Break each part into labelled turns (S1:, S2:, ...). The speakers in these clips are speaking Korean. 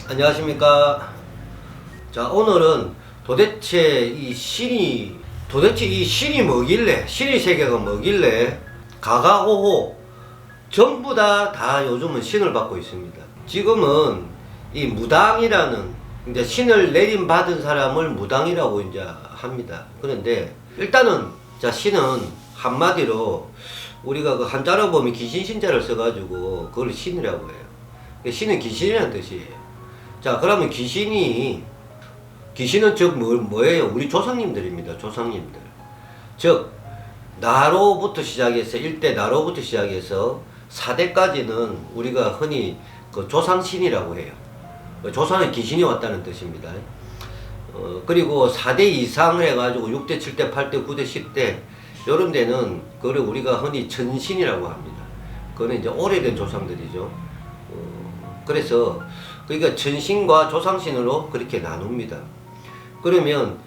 S1: 안녕하십니까. 자, 오늘은 도대체 이 신이 뭐길래, 신의 세계가 뭐길래 가가호호 전부 다 요즘은 신을 받고 있습니다. 지금은 이 무당이라는, 이제 신을 내림받은 사람을 무당이라고 이제 합니다. 그런데 일단은 자, 신은 한마디로 우리가 그 한자로 보면 귀신 신자를 써가지고 그걸 신이라고 해요. 신은 귀신이라는 뜻이에요. 자, 그러면 귀신은 즉 뭐예요? 우리 조상님들입니다. 조상님들. 즉 나로부터 시작해서 1대 나로부터 시작해서 4대까지는 우리가 흔히 그 조상신이라고 해요. 조상에 귀신이 왔다는 뜻입니다. 그리고 4대 이상을 해가지고 6대, 7대, 8대, 9대, 10대 요런 데는 그걸 우리가 흔히 천신이라고 합니다. 그거는 이제 오래된 조상들이죠. 그래서 그러니까 천신과 조상신으로 그렇게 나눕니다. 그러면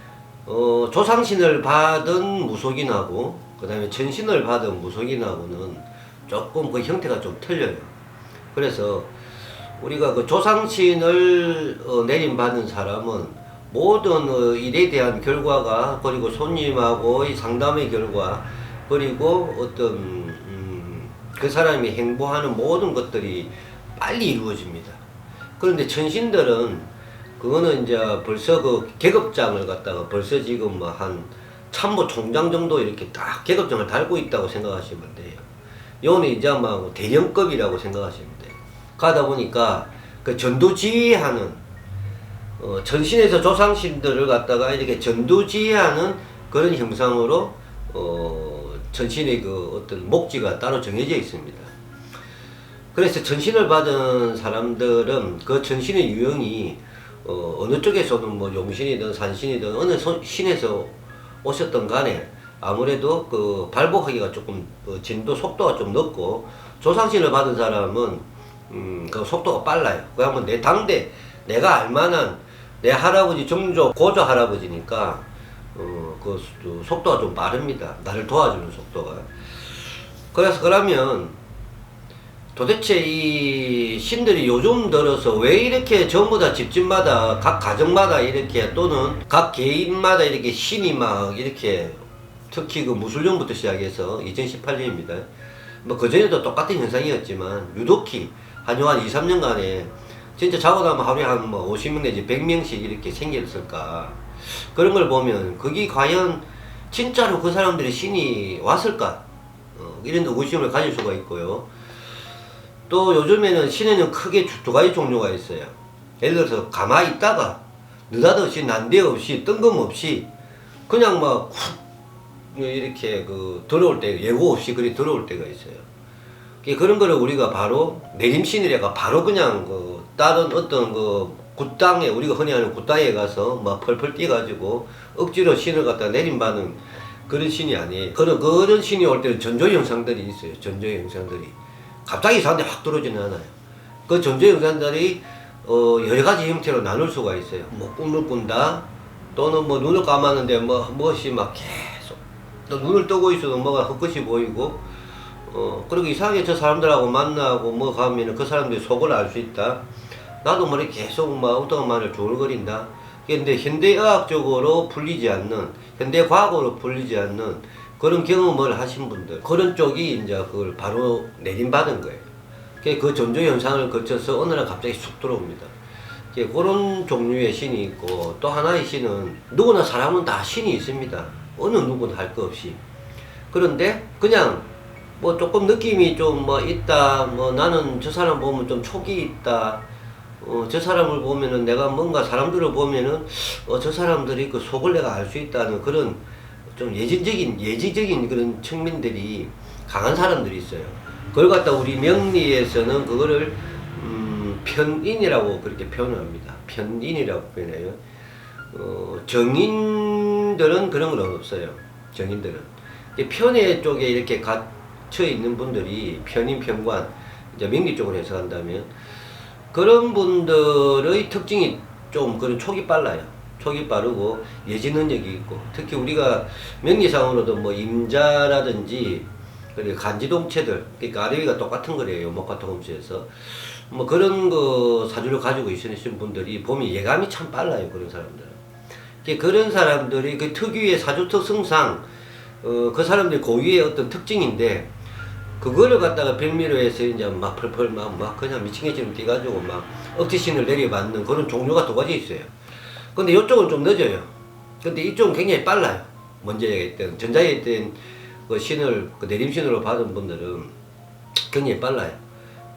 S1: 조상신을 받은 무속인하고 그 다음에 천신을 받은 무속인하고는 조금 그 형태가 좀 틀려요. 그래서 우리가 그 조상신을 내림받은 사람은 모든 일에 대한 결과가, 그리고 손님하고의 상담의 결과, 그리고 어떤 그 사람이 행보하는 모든 것들이 빨리 이루어집니다. 그런데 천신들은 그거는 이제 벌써 그 계급장을 갖다가 벌써 지금 뭐 한 참모 총장 정도 이렇게 딱 계급장을 달고 있다고 생각하시면 돼요. 요는 이제 아마 대령급이라고 생각하시면 돼요. 가다 보니까 그 전도지휘하는 천신에서 조상신들을 갖다가 이렇게 전도지휘하는 그런 형상으로 천신의 그 어떤 목지가 따로 정해져 있습니다. 그래서 천신을 받은 사람들은 그 천신의 유형이 어느 쪽에서는 뭐 용신이든 산신이든 어느 신에서 오셨던 간에 아무래도 그 발복하기가 조금 진도 속도가 좀 늦고, 조상신을 받은 사람은 그 속도가 빨라요. 그러면 내 당대 내가 알만한 내 할아버지 정조 고조 할아버지니까 그 속도가 좀 빠릅니다. 나를 도와주는 속도가. 그래서 그러면 도대체 이 신들이 요즘 들어서 왜 이렇게 전부 다 집집마다 각 가정마다 이렇게 또는 각 개인마다 이렇게 신이 막 이렇게, 특히 그 무술년부터 시작해서 2018년입니다. 뭐 그전에도 똑같은 현상이었지만 유독히 한 2, 3년간에 진짜 자고 나면 하루에 한 뭐 50명 내지 100명씩 이렇게 생겼을까. 그런 걸 보면 그게 과연 진짜로 그 사람들이 신이 왔을까? 이런 의구심을 가질 수가 있고요. 또 요즘에는 신에는 크게 두 가지 종류가 있어요. 예를 들어서 가만히 있다가 느닷없이 난데없이 뜬금없이 그냥 막 이렇게 그 들어올 때, 예고 없이 그리 들어올 때가 있어요. 그런 거를 우리가 바로 내림신이라가 바로 그냥 그 다른 어떤 그 굿당에, 우리가 흔히 하는 굿당에 가서 막 펄펄 뛰어가지고 억지로 신을 갖다 내림받는 그런 신이 아니에요. 그런 신이 올 때는 전조 현상들이 있어요. 전조 현상들이 갑자기 저한테 확 들어오지는 않아요. 그 전조 현상들이 여러 가지 형태로 나눌 수가 있어요. 뭐 꿈을 꾼다, 또는 뭐 눈을 감았는데 무엇이 막 계속 또 눈을 뜨고 있어도 뭐가 헛것이 보이고, 그리고 이상하게 저 사람들하고 만나고 뭐 가면은 그 사람들이 속을 알 수 있다. 나도 머리 계속 막 어떤 말을 조울거린다. 근데 현대의학적으로 풀리지 않는, 현대과학으로 풀리지 않는 그런 경험을 하신 분들, 그런 쪽이 이제 그걸 바로 내림받은 거예요. 그 전조 현상을 거쳐서 어느 날 갑자기 쑥 들어옵니다. 그런 종류의 신이 있고, 또 하나의 신은 누구나 사람은 다 신이 있습니다. 어느 누구나 할 거 없이. 그런데 그냥 뭐 조금 느낌이 좀 뭐 있다, 뭐 나는 저 사람 보면 좀 촉이 있다, 저 사람을 보면은 내가 뭔가 사람들을 보면은 저 사람들이 그 속을 내가 알 수 있다는 그런 좀 예지적인 그런 측면들이 강한 사람들이 있어요. 그걸 갖다 우리 명리에서는 그거를 편인이라고 그렇게 표현을 합니다. 편인이라고 표현해요. 정인들은 그런 건 없어요. 정인들은 편의 쪽에 이렇게 갇혀 있는 분들이 편인, 편관, 이제 명리 쪽으로 해석한다면 그런 분들의 특징이 좀 그런 촉이 빨라요. 촉이 빠르고 예지 능력이 있고, 특히 우리가 명리상으로도 뭐 임자라든지 그리고 간지동체들, 그러니까 아래위가 똑같은 거래요. 목화통음치에서 뭐 그런 거 사주를 가지고 있으신 분들이 보면 예감이 참 빨라요. 그런 사람들은. 그런 사람들이 그 특유의 사주 특성상 그 사람들이 고유의 어떤 특징인데, 그거를 갖다가 별미로 해서 이제 막 펄펄 막 그냥 미친개처럼 뛰가지고 막 억지신을 내려받는 그런 종류가 두 가지 있어요. 근데 이쪽은 좀 늦어요. 근데 이쪽은 굉장히 빨라요. 먼저 얘기했던 전자에 있던 그 신을 그 내림신으로 받은 분들은 굉장히 빨라요.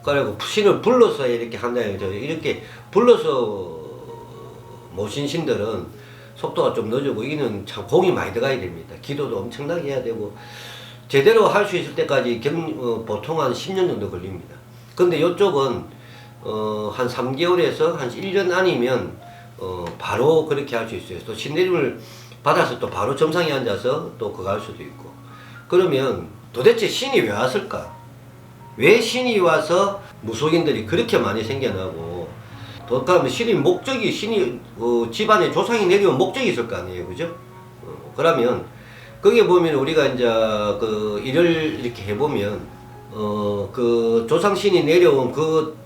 S1: 그리고 신을 불러서 이렇게 한다는 거죠. 이렇게 불러서 모신 신들은 속도가 좀 늦고, 이는 참 공이 많이 들어가야 됩니다. 기도도 엄청나게 해야 되고, 제대로 할 수 있을 때까지 보통 한 10년 정도 걸립니다. 근데 이쪽은 한 3개월에서 한 1년 아니면 바로 그렇게 할 수 있어요. 또 신내림을 받아서 또 바로 점상에 앉아서 또 그거 할 수도 있고. 그러면 도대체 신이 왜 왔을까? 왜 신이 와서 무속인들이 그렇게 많이 생겨나고, 그러면 신이 목적이, 신이 집안에 조상이 내려온 목적이 있을 거 아니에요, 그죠? 그러면 거기에 보면 우리가 이제 그 일을 이렇게 해보면 그 조상 신이 내려온 그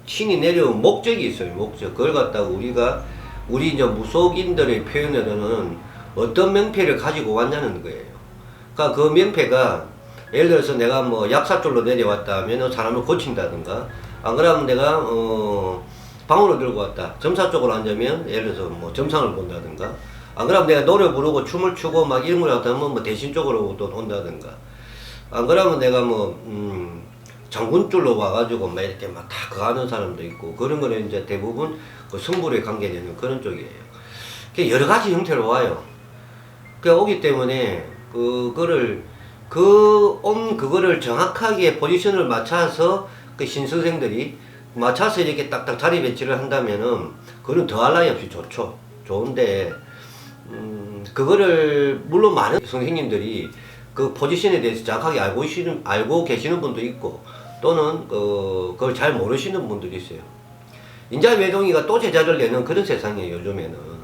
S1: 신이 내려온 목적이 있어요. 목적. 그걸 갖다가 우리 이제 무속인들의 표현으로는 어떤 명패를 가지고 왔냐는 거예요. 그러니까 그 명패가, 예를 들어서 내가 뭐 약사줄로 내려왔다 하면 사람을 고친다든가, 안 그러면 내가 방울을 들고 왔다, 점사 쪽으로 앉으면 예를 들어서 뭐 점상을 본다든가, 안 그러면 내가 노래 부르고 춤을 추고 막 이런 걸 하다 보면 뭐 대신 쪽으로 또 온다든가, 안 그러면 내가 뭐 장군줄로 와가지고 막 이렇게 막 다 그거 하는 사람도 있고, 그런 거는 이제 대부분 그 성불에 관계되는 그런 쪽이에요. 여러 가지 형태로 와요. 오기 때문에 그거를 정확하게 포지션을 맞춰서 그 신선생들이 맞춰서 이렇게 딱딱 자리 배치를 한다면은 그건 더할 나위 없이 좋죠. 좋은데 그거를 물론 많은 선생님들이 그 포지션에 대해서 정확하게 알고 계시는 분도 있고, 또는 그걸 잘 모르시는 분들이 있어요. 인자 외동이가 또 제자를 내는 그런 세상이에요, 요즘에는.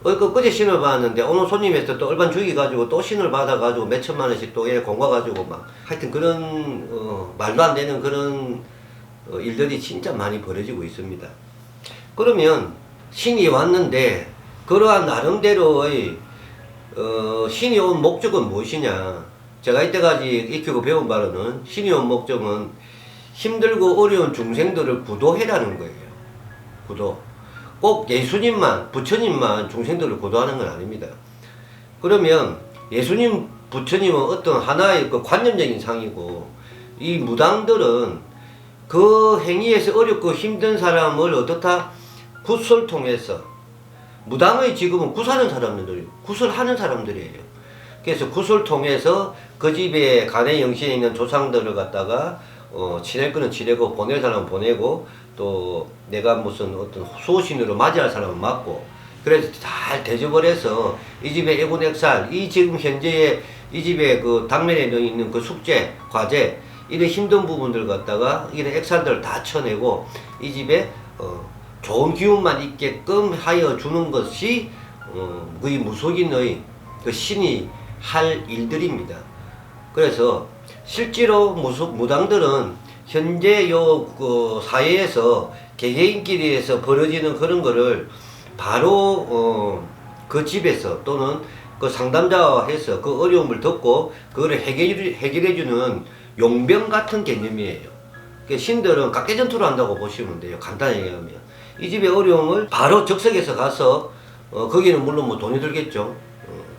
S1: 그제 신을 받았는데 오늘 손님에서 또 얼반 주기 가지고 또 신을 받아가지고 몇 천만 원씩 또 공과 가지고 막 하여튼 그런 말도 안 되는 그런 일들이 진짜 많이 벌어지고 있습니다. 그러면 신이 왔는데 그러한 나름대로의 신이 온 목적은 무엇이냐? 제가 이때까지 익히고 배운 바로는 신이 온 목적은 힘들고 어려운 중생들을 구도해라는 거예요. 구도. 꼭 예수님만, 부처님만 중생들을 구도하는 건 아닙니다. 그러면 예수님, 부처님은 어떤 하나의 그 관념적인 상이고, 이 무당들은 그 행위에서 어렵고 힘든 사람을 어떻다? 굿을 통해서, 무당의 직업은 굿하는 사람들이에요. 굿을 하는 사람들이에요. 그래서 굿을 통해서 그 집에 간의 영신에 있는 조상들을 갖다가 지낼 거는 지내고 보낼 사람은 보내고, 또 내가 무슨 어떤 수호신으로 맞이할 사람은 맞고, 그래서 잘 대접을 해서 이 집의 애군액살, 이 지금 현재의 이 집에 그 당면에 있는 그 숙제, 과제, 이런 힘든 부분들 갖다가 이런 액살들을 다 쳐내고 이 집에 좋은 기운만 있게끔 하여 주는 것이 거의 무속인의 그 신이 할 일들입니다. 그래서 실제로 무당들은 현재 그 사회에서 개개인끼리에서 벌어지는 그런 거를 바로 그 집에서 또는 그 상담자와 해서 그 어려움을 듣고 그거를 해결해주는 용병 같은 개념이에요. 신들은 각개전투를 한다고 보시면 돼요. 간단히 얘기하면 이 집의 어려움을 바로 적석에서 가서 거기는 물론 뭐 돈이 들겠죠.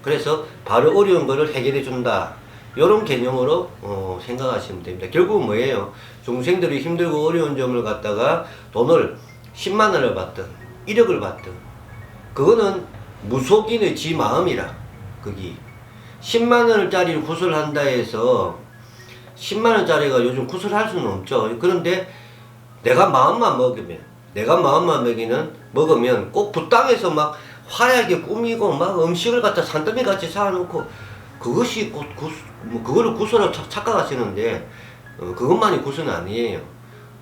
S1: 그래서 바로 어려운 거를 해결해 준다. 이런 개념으로 생각하시면 됩니다. 결국은 뭐예요? 중생들이 힘들고 어려운 점을 갖다가 돈을 10만 원을 받든 1억을 받든 그거는 무속인의 지 마음이라. 거기 10만 원짜리를 구슬한다 해서 10만 원짜리가 요즘 구슬할 수는 없죠. 그런데 내가 마음만 먹으면 꼭 붓땅에서 막 화려하게 꾸미고 막 음식을 갖다 산더미 같이 사놓고 그것이 그거를 구슬로 착각하시는데 그것만이 구슬은 아니에요.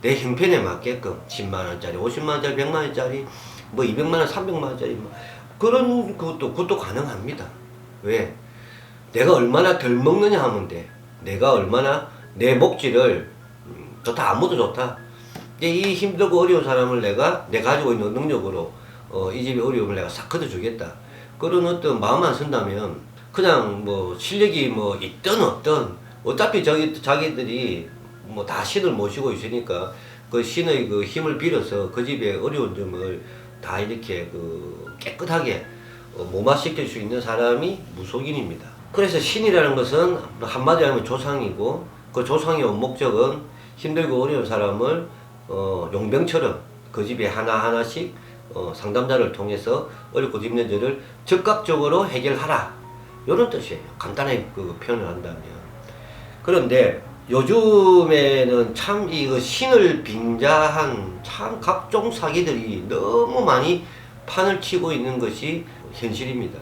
S1: 내 형편에 맞게끔 10만원짜리, 50만원짜리, 100만원짜리, 뭐 200만원, 300만원짜리 뭐 그런 그것도 가능합니다. 왜? 내가 얼마나 덜 먹느냐 하면 돼. 내가 얼마나 내 목질을 좋다, 아무도 좋다. 이제 이 힘들고 어려운 사람을 내가 내 가지고 있는 능력으로 이 집의 어려움을 내가 싹 걷어주겠다. 그런 어떤 마음만 쓴다면 그냥 뭐 실력이 뭐 있든 없든 어차피 자기들이 뭐 다 신을 모시고 있으니까 그 신의 그 힘을 빌어서 그 집의 어려운 점을 다 이렇게 그 깨끗하게 무마시킬 수 있는 사람이 무속인입니다. 그래서 신이라는 것은 한마디로 하면 조상이고 그 조상의 온 목적은 힘들고 어려운 사람을 용병처럼 그 집에 하나하나씩 상담자를 통해서 어렵고 힘든 일을 즉각적으로 해결하라. 이런 뜻이에요. 간단하게 그 표현을 한다면. 그런데 요즘에는 참 이 신을 빙자한 참 각종 사기들이 너무 많이 판을 치고 있는 것이 현실입니다.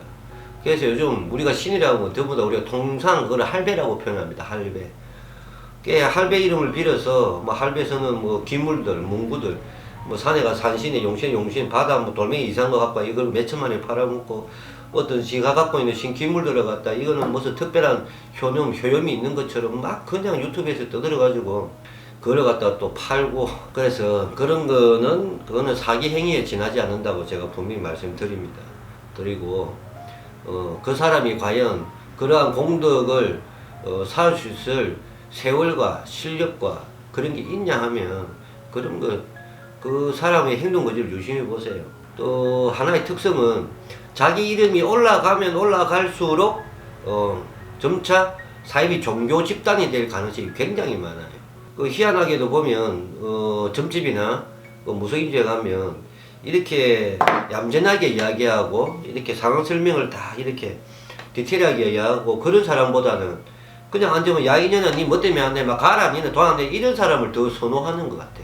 S1: 그래서 요즘 우리가 신이라고 하면 더보다 우리가 통상 그걸 할배라고 표현합니다. 할배. 할배 이름을 빌어서 뭐 할배에서는 뭐 기물들, 문구들, 뭐 산에 가 산신에 용신 바다 뭐 돌멩이 이상한 거 갖고 이걸 몇 천만에 팔아먹고 어떤 지가 갖고 있는 신 기물들을 갖다 이거는 무슨 특별한 효염이 있는 것처럼 막 그냥 유튜브에서 떠들어가지고 그걸 갖다 또 팔고 그래서 그거는 사기 행위에 지나지 않는다고 제가 분명히 말씀드립니다. 드리고 그 사람이 과연 그러한 공덕을 살 수 있을 세월과 실력과 그런 게 있냐 하면 그런 그 사람의 행동 거지를 유심히 보세요. 또 하나의 특성은 자기 이름이 올라가면 올라갈수록 점차 사입이 종교 집단이 될 가능성이 굉장히 많아요. 그 희한하게도 보면 점집이나 무속인지에 가면 이렇게 얌전하게 이야기하고 이렇게 상황 설명을 다 이렇게 디테일하게 이야기하고 그런 사람보다는 그냥 앉으면 야 이년아 니 뭐 때문에 안 돼? 막 가라 니는 돈 안 돼? 이런 사람을 더 선호하는 것 같아.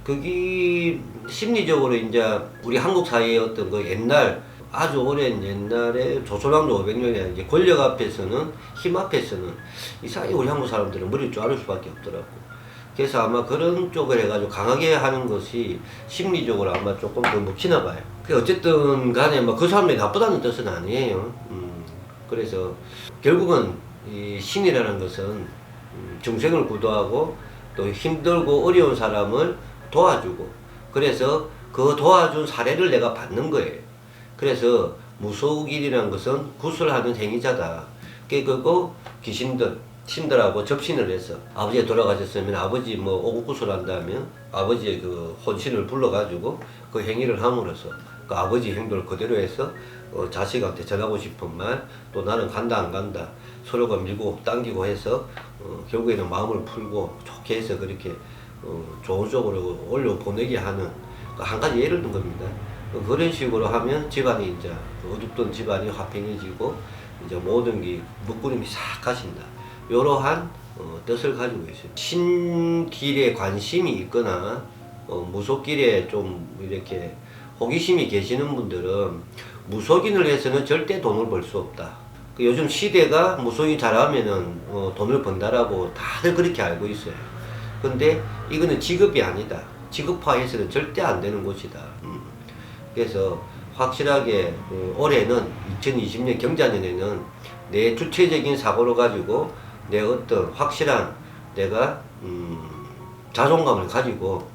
S1: 그게 심리적으로 이제 우리 한국 사회의 어떤 그 옛날 아주 오랜 옛날에 조선왕조 500년에 이제 권력 앞에서는 힘 앞에서는 이상하게 우리 한국 사람들은 머리를 자를 수밖에 없더라고. 그래서 아마 그런 쪽을 해가지고 강하게 하는 것이 심리적으로 아마 조금 더 먹히나 봐요. 어쨌든 간에 뭐 그 사람들이 나쁘다는 뜻은 아니에요. 그래서 결국은 이 신이라는 것은 정생을 구도하고 또 힘들고 어려운 사람을 도와주고 그래서 그 도와준 사례를 내가 받는 거예요. 그래서 무속인이라는 것은 구슬하는 행위자다. 그리고 귀신들, 신들하고 접신을 해서 아버지가 돌아가셨으면 아버지 뭐 오국구슬 한다면 아버지의 그 혼신을 불러가지고 그 행위를 함으로써 그 아버지 행동을 그대로 해서 자식한테 전하고 싶은 말 또 나는 간다 안 간다 서로가 밀고 당기고 해서 결국에는 마음을 풀고 좋게 해서 그렇게 좋은 쪽으로 올려 보내게 하는 한 가지 예를 든 겁니다. 그런 식으로 하면 집안이 이제 어둡던 집안이 화평해지고 이제 모든 게 묶구름이 싹 가신다. 이러한 뜻을 가지고 있어요. 신길에 관심이 있거나 무속길에 좀 이렇게 호기심이 계시는 분들은 무속인을 해서는 절대 돈을 벌 수 없다. 요즘 시대가 무속인 잘하면은 돈을 번다라고 다들 그렇게 알고 있어요. 근데 이거는 직업이 아니다. 직업화해서는 절대 안 되는 곳이다. 그래서 확실하게 올해는 2020년 경자년에는 내 주체적인 사고를 가지고 내 어떤 확실한 내가 자존감을 가지고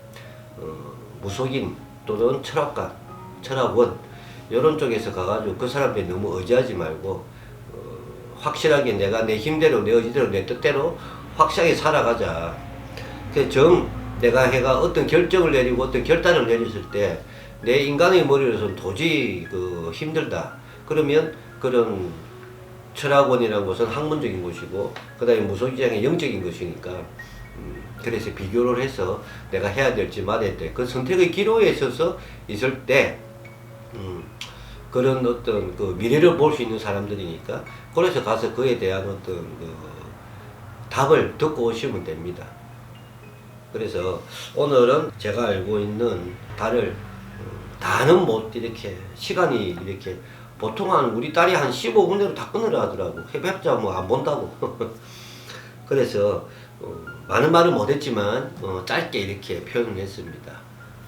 S1: 무속인 또는 철학가, 철학원 이런 쪽에서 가가지고 그 사람들이 너무 의지하지 말고 확실하게 내가 내 힘대로 내 의지대로 내 뜻대로 확실하게 살아가자. 그 내가 해가 어떤 결정을 내리고 어떤 결단을 내렸을 때 내 인간의 머리로서는 도저히 힘들다. 그러면 그런 철학원이라는 것은 학문적인 것이고 그 다음에 무속인의 영적인 것이니까 그래서 비교를 해서 내가 해야 될지 말아야 될 그 선택의 기로에 있어서 있을 때 그런 어떤 그 미래를 볼 수 있는 사람들이니까 그래서 가서 그에 대한 어떤 답을 듣고 오시면 됩니다. 그래서 오늘은 제가 알고 있는 달을 다는 못 이렇게 시간이 이렇게 보통 우리 딸이 한 15분 내로 다 끊으려 하더라고. 해봤자 뭐 안 본다고. 그래서 많은 말은 못했지만 짧게 이렇게 표현을 했습니다.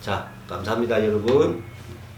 S1: 자, 감사합니다 여러분.